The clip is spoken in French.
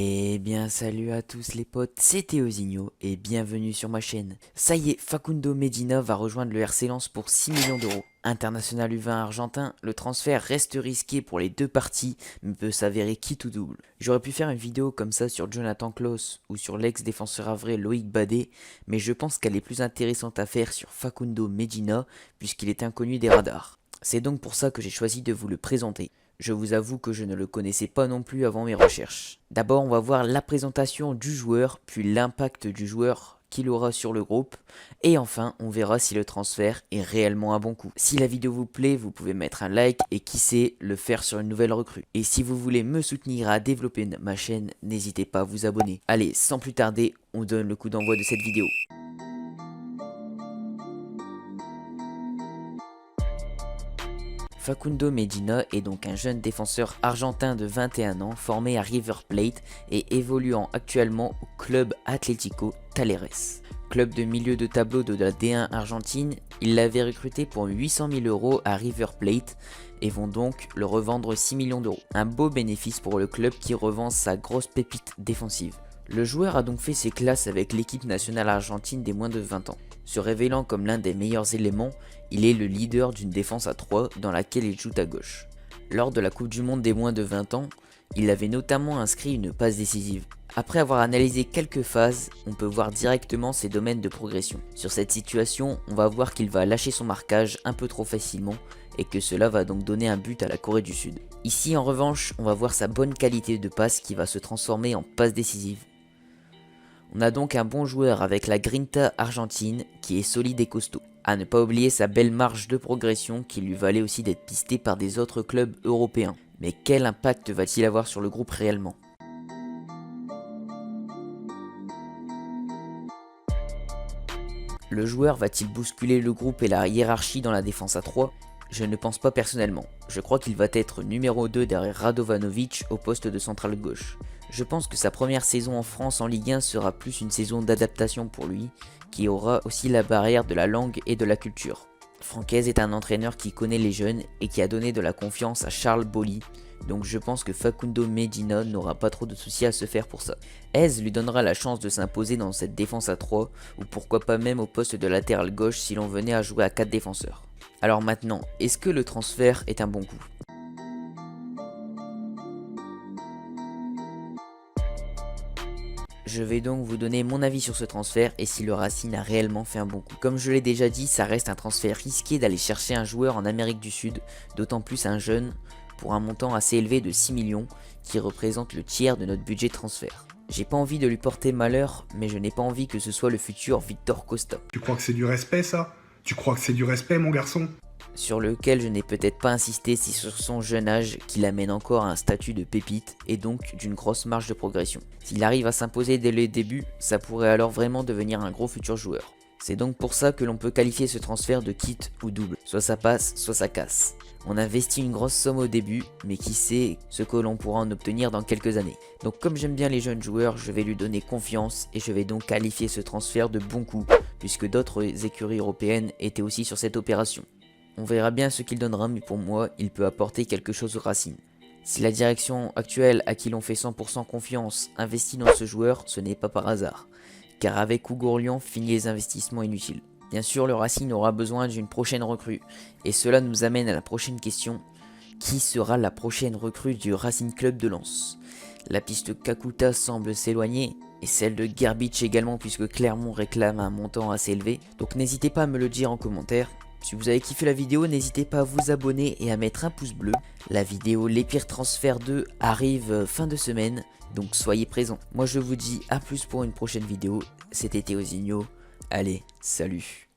Eh bien salut à tous les potes, c'est Théozinho et bienvenue sur ma chaîne. Ça y est, Facundo Medina va rejoindre le RC Lens pour 6 millions d'euros. International U20 argentin, le transfert reste risqué pour les deux parties mais peut s'avérer quitte ou double. J'aurais pu faire une vidéo comme ça sur Jonathan Klaus ou sur l'ex-défenseur avré Loïc Badé, mais je pense qu'elle est plus intéressante à faire sur Facundo Medina puisqu'il est inconnu des radars. C'est donc pour ça que j'ai choisi de vous le présenter. Je vous avoue que je ne le connaissais pas non plus avant mes recherches. D'abord, on va voir la présentation du joueur, puis l'impact du joueur qu'il aura sur le groupe, et enfin, on verra si le transfert est réellement un bon coup. Si la vidéo vous plaît, vous pouvez mettre un like et qui sait, le faire sur une nouvelle recrue. Et si vous voulez me soutenir à développer ma chaîne, n'hésitez pas à vous abonner. Allez, sans plus tarder, on donne le coup d'envoi de cette vidéo. Facundo Medina est donc un jeune défenseur argentin de 21 ans formé à River Plate et évoluant actuellement au Club Atlético Talleres. Club de milieu de tableau de la D1 Argentine, il l'avait recruté pour 800 000 € à River Plate et vont donc le revendre 6 millions d'euros. Un beau bénéfice pour le club qui revend sa grosse pépite défensive. Le joueur a donc fait ses classes avec l'équipe nationale argentine des moins de 20 ans. Se révélant comme l'un des meilleurs éléments, il est le leader d'une défense à 3 dans laquelle il joue à gauche. Lors de la Coupe du Monde des moins de 20 ans, il avait notamment inscrit une passe décisive. Après avoir analysé quelques phases, on peut voir directement ses domaines de progression. Sur cette situation, on va voir qu'il va lâcher son marquage un peu trop facilement et que cela va donc donner un but à la Corée du Sud. Ici en revanche, on va voir sa bonne qualité de passe qui va se transformer en passe décisive. On a donc un bon joueur avec la grinta argentine qui est solide et costaud. À ne pas oublier sa belle marge de progression qui lui valait aussi d'être pisté par des autres clubs européens. Mais quel impact va-t-il avoir sur le groupe réellement ? Le joueur va-t-il bousculer le groupe et la hiérarchie dans la défense à 3 ? Je ne pense pas personnellement. Je crois qu'il va être numéro 2 derrière Radovanovic au poste de central gauche. Je pense que sa première saison en France en Ligue 1 sera plus une saison d'adaptation pour lui, qui aura aussi la barrière de la langue et de la culture. Francaise est un entraîneur qui connaît les jeunes et qui a donné de la confiance à Charles Bolly, donc je pense que Facundo Medina n'aura pas trop de soucis à se faire pour ça. Hez lui donnera la chance de s'imposer dans cette défense à 3, ou pourquoi pas même au poste de latéral gauche si l'on venait à jouer à 4 défenseurs. Alors maintenant, est-ce que le transfert est un bon coup ? Je vais donc vous donner mon avis sur ce transfert et si le Racing a réellement fait un bon coup. Comme je l'ai déjà dit, ça reste un transfert risqué d'aller chercher un joueur en Amérique du Sud, d'autant plus un jeune, pour un montant assez élevé de 6 millions, qui représente le tiers de notre budget transfert. J'ai pas envie de lui porter malheur, mais je n'ai pas envie que ce soit le futur Victor Costa. Tu crois que c'est du respect ça? Tu crois que c'est du respect mon garçon? Sur lequel je n'ai peut-être pas insisté, c'est sur son jeune âge qui l'amène encore à un statut de pépite et donc d'une grosse marge de progression. S'il arrive à s'imposer dès le début, ça pourrait alors vraiment devenir un gros futur joueur. C'est donc pour ça que l'on peut qualifier ce transfert de quitte ou double, soit ça passe, soit ça casse. On investit une grosse somme au début, mais qui sait ce que l'on pourra en obtenir dans quelques années. Donc comme j'aime bien les jeunes joueurs, je vais lui donner confiance et je vais donc qualifier ce transfert de bon coup, puisque d'autres écuries européennes étaient aussi sur cette opération. On verra bien ce qu'il donnera, mais pour moi, il peut apporter quelque chose au Racing. Si la direction actuelle à qui l'on fait 100% confiance investit dans ce joueur, ce n'est pas par hasard. Car avec Hugo Orlian, fini les investissements inutiles. Bien sûr, le Racing aura besoin d'une prochaine recrue. Et cela nous amène à la prochaine question. Qui sera la prochaine recrue du Racing Club de Lens? La piste Kakuta semble s'éloigner, et celle de Gerbic également puisque Clermont réclame un montant assez élevé. Donc n'hésitez pas à me le dire en commentaire. Si vous avez kiffé la vidéo, n'hésitez pas à vous abonner et à mettre un pouce bleu. La vidéo Les Pires Transferts 2 arrive fin de semaine, donc soyez présents. Moi je vous dis à plus pour une prochaine vidéo. C'était Théozinho. Allez, salut.